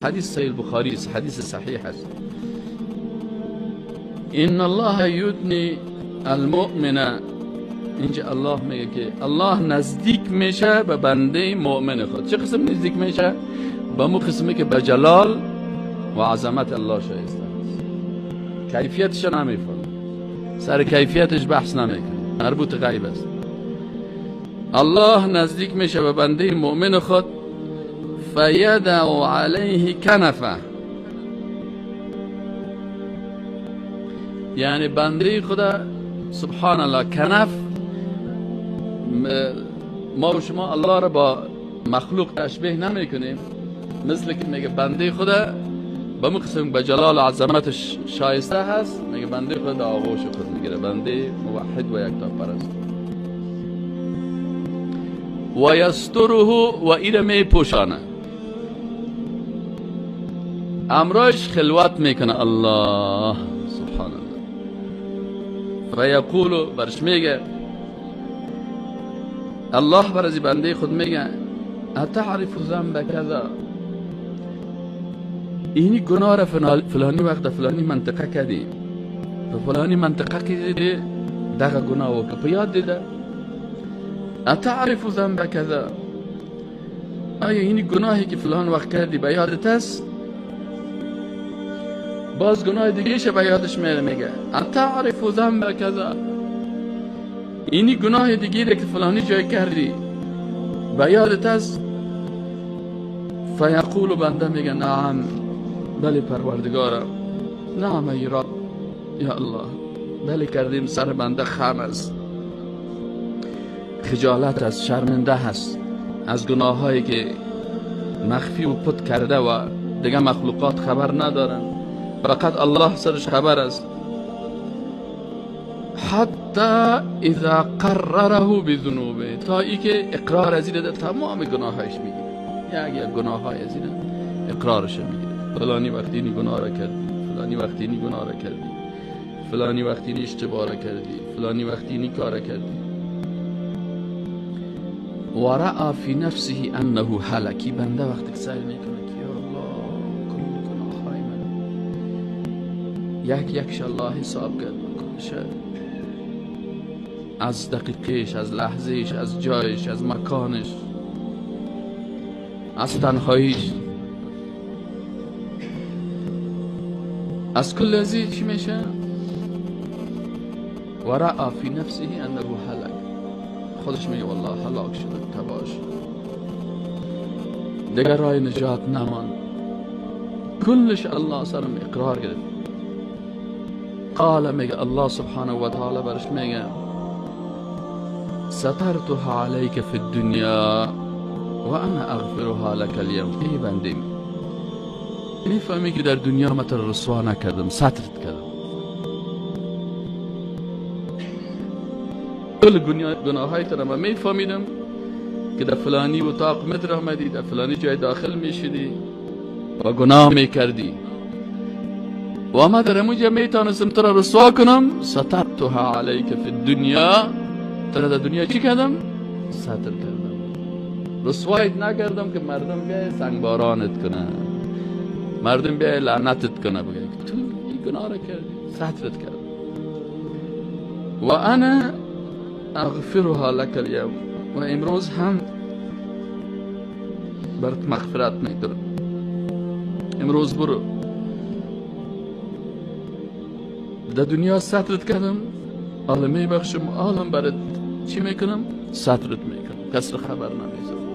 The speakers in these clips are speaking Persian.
حدیث صحیح بخاری است، حدیث صحیح است. ان الله یدنی المؤمن، اینجا الله میگه که الله نزدیک میشه به بنده مؤمن خود. چه قسم نزدیک میشه؟ به مو قسمی که به جلال و عظمت الله شایسته است. کیفیتش نمیفهمه، سر کیفیتش بحث نمیکنه، مربوط غیب است. الله نزدیک میشه به بنده مؤمن خود، فیدع علیه کنفه، یعنی بنده خدا سبحان الله کنف، ما و شما الله را با مخلوق تشبیه نمی کنیم، مثل که میگه بنده خدا به مقسم به جلال و عظمتش شایسته هست، میگه بنده خدا در آغوش خود میگیره، بنده موحد و یکتا پرست. و یستره، و ایره می پوشانه، امرایش خلوت میکنه الله سبحان الله. فیقولو، برش میگه الله برازی بنده خود میگه اتعرف ذنب کذا، اینی گناه را فلانی وقت فلانی منطقه کردی، فلانی منطقه کردی دغه گناه وکړه، په یاد دیده؟ اتعرف ذنب کذا، آیا اینی گناهی که فلان وقت کردی به یادت است؟ باز گناه دیگه شه به یادش میگه اتعرف ذنب کذا، اینی گناه دیگه که فلانی جای کردی به یادت است؟ فیقول، بنده میگه نعم، بله پروردگارم، نعم ای رب، یا الله، بله کردیم، سر بنده خم است، خجالت است، شرمنده هست از گناه هایی که مخفی و پت کرده و دیگه مخلوقات خبر ندارن، فقط الله سرش خبر است. حتی اذا قرره بذنوبه، تا ای که اقرار از این تمام گناهایش میگیره، یک گناه های از این اقرارش میگیره، فلانی وقتی این گناه را کردی، فلانی وقتی این گناه را کردی، فلانی وقتی این اشتباه را کردی، فلانی وقتی این کار را کردی. و رأى فی نفسه انه هلکی، بنده وقتی که سعی میکنه که یا الله کل گناههای من یکش الله حساب کرد بکنه، از دقیقش، از لحظهش، از جایش، از مکانش، از تنهاییش، از کل ازی چی میشه؟ و رأى فی نفسه انه هلک، خودش میگه والله هلاک شده، تباه شده، دیگر راه نجات نمان، کلش الله سرم اقرار گرفت. قال، میگه الله سبحانه و تعالی برش میگه سترتها علیک فی الدنیا و انا اغفرها لک اليوم. ای بنده، میفهمی که در دنیا من تو رسوا نکردم، سترت کردم، کل گناههای تو را من میفهمیدم که در فلانی اتاق متر آمدی، در فلانی جای داخل میشدی و گناه میکردی و ما در اموجه میتانستم تو را رسوا کنم. سترتها علیک فی الدنیا، تو را در دنیا چی کردم؟ ستر کردم، رسوایت نکردم که مردم بیای سنگبارانت کنه، مردم بیای لعنتت کنه، بگه تو این گناه را کردی، سترت کردم. و انا اغفرها لک اليوم، و امروز هم برات مغفرت میکنم، امروز برو، در دنیا سترت کردم، حالا میبخشم، حالا برات چی میکنم؟ سترت میکنم، کس خبر نمیذارم.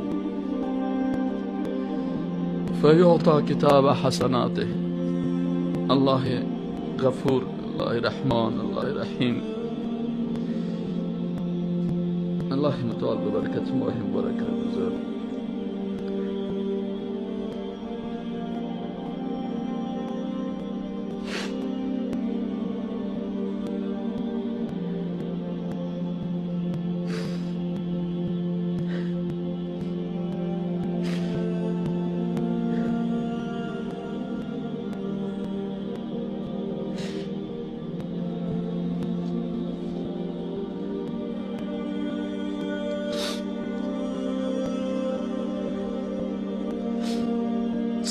فیعطا کتاب حسناته، الله غفور، الله رحمان، الله رحیم، الله متعال ببرکت ماه مبارک گذار.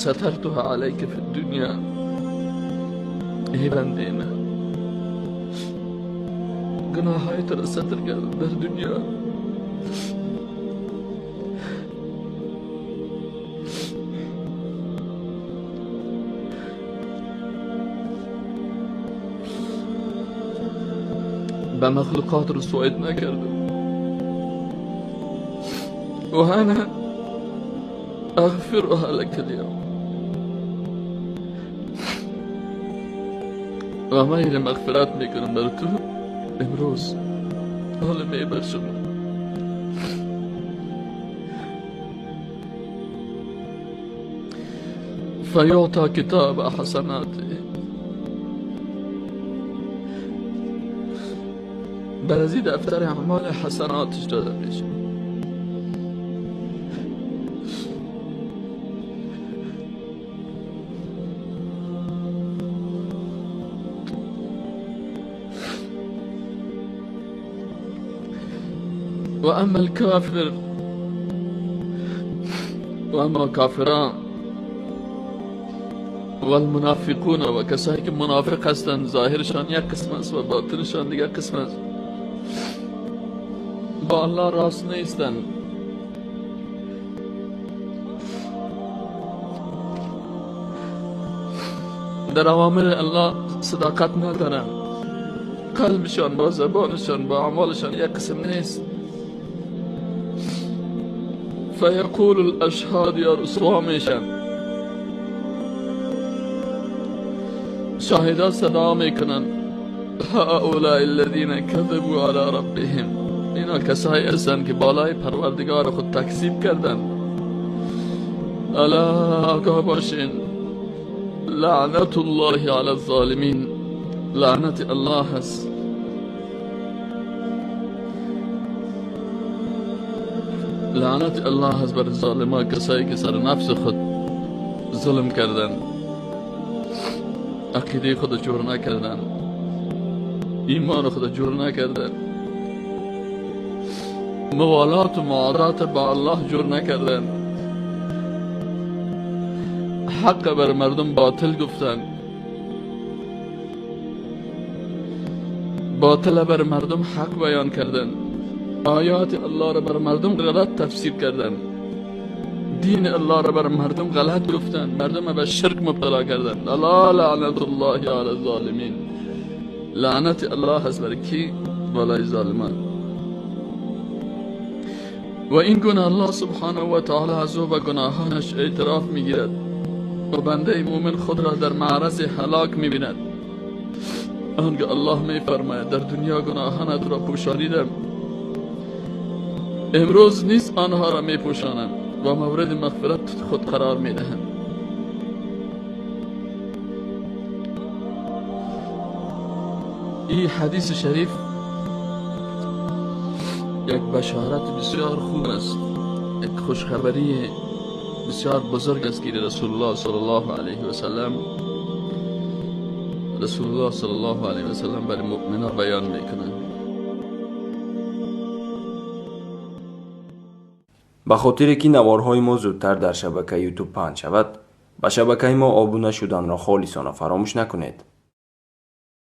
سترتها علیک فی الدنیا. ای بنده من، گناه های تو را ستر کردم در دنیا. به مخلوقات رسوایت نکردم و انا اغفرها لك اليوم. و من این مغفرت میکنم بر تو امروز، حال میبخشم. فیعطا کتاب حسناته، بر از دفتر اعمال حسناتش داده میشه. و اما الکافر، و اما کافران و المنافقون، و کسایی که منافق هستند، ظاهرشان یک قسم است و باطنشان دیگر قسم است، با الله راست نیستند، در اوامر الله صداقت ندارند، قلبشان با زبانشان با اعمالشان یک قسم نیست. فیقول الاشهاد، یا رسوا میشن، شاهدا صدا میکنن، هؤلاء الذین کذبوا علی ربهم، اینا کسایی هستند که بالای پروردگار خود تکذیب کردند. الا آگاه باشین، لعنت الله علی الظالمین، لعنت الله هست لعنت الله هست بر ظالمان، کسایی که سر نفس خود ظلم کردن، عقیده خود جور نکردن، ایمان خود جور نکردن، موالات و معادات با الله جور نکردن، حق بر مردم باطل گفتن، باطل بر مردم حق بیان کردن، آیات الله را بر مردم غلط تفسیر کردن، دین الله را بر مردم غلط گفتن، مردم به شرک مبتلا کردن. الا لعنت الله علی الظالمین، لعنت الله هست بر کی؟ بالای ظالمان. و این گونه الله سبحانه و تعالی از او و گناهانش اعتراف میگیرد و بنده مومن خود را در معرض هلاک میبیند. آنگاه الله میفرماید در دنیا گناهانت را پوشانیدم، امروز نیز آنها را میپوشانم و مورد مغفرت خود قرار میدهم. این حدیث شریف یک بشارت بسیار خوب است، یک خوشخبری بسیار بزرگ است که رسول الله صلی الله علیه و سلم برای مؤمنان بیان میکنند. به خاطر که نوارهای ما زودتر در شبکه یوتیوب پخش شود، به شبکه ما آبونه شدن را خالصانه فراموش نکنید.